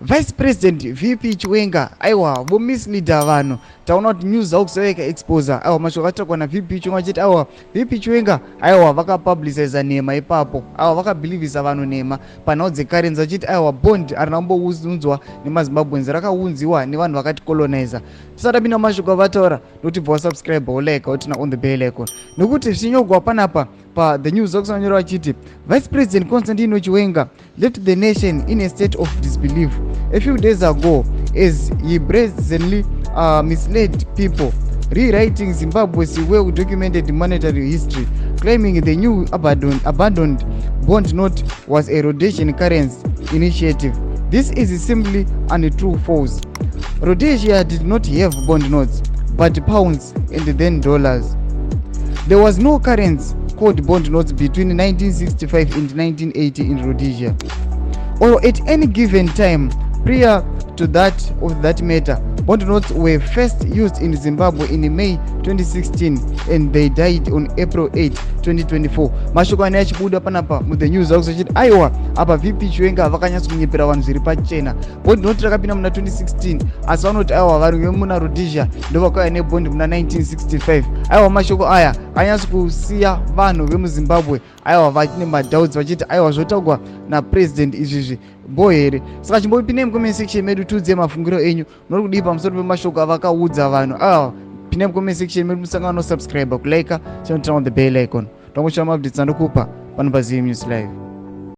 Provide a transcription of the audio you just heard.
Vice President VP Chiwenga aiwa vomisleader vanhu taona kuti news aukuzoveka exposer aiwa mashoko atakwa na VP Chiwenga chiti aiwa VP Chiwenga aiwa vakapubliciza nhema ipapo aiwa vakabhilivhisa vanhu nhema panhau dzekarenzi vachiti aiwa bond arinambounzwa nemazimbabwenzi rakaunziwa nevanhu vakati colonizer. Tisati tapinda mashoko avataura nokutibva wasubscribe ulike utina on the bell icon nokuti zvichinyogwa panapa pa the news akusanyora vachiti Vice President Constantine Chiwenga left the nation in a state of disbelief a few days ago as he brazenly misled people, rewriting Zimbabwe's well-documented monetary history, claiming the new abandoned bond note was a Rhodesian currency initiative. This is simply untrue false. Rhodesia did not have bond notes, but pounds and then dollars. There was no currency called bond notes between 1965 and 1980 in Rhodesia, or at any given time prior to that matter. Bond notes were first used in Zimbabwe in May 2016 and they died on April 8, 2024. Mashoko ane achibuda panapa muthe news akusachiti aiwa apa VP Chiwenga vakanyatsa kunyepera vanhu zviri pachena. Bond note rakapinda muna 2016 asi vanoti aiwa vari vemuna Rhodesia ndovakauya nebond muna 1965. Aiwa mashoko aya anyatsa kusiya vanhu vemuZimbabwe aiwa vachine madoubts vachiti aiwa zvotaurwa napresident izvizvi mbo here. Saka chimbopinei mucomment section medu tiudze mafungiro enyu muri kudii pamusoro pemashoko avakaudza vanhu aiwa. Pinai mucomment section medu musangano no subscribe kulike channel on the bell icon. Tongoshama updates anokupa pano paZVAITWA News Live.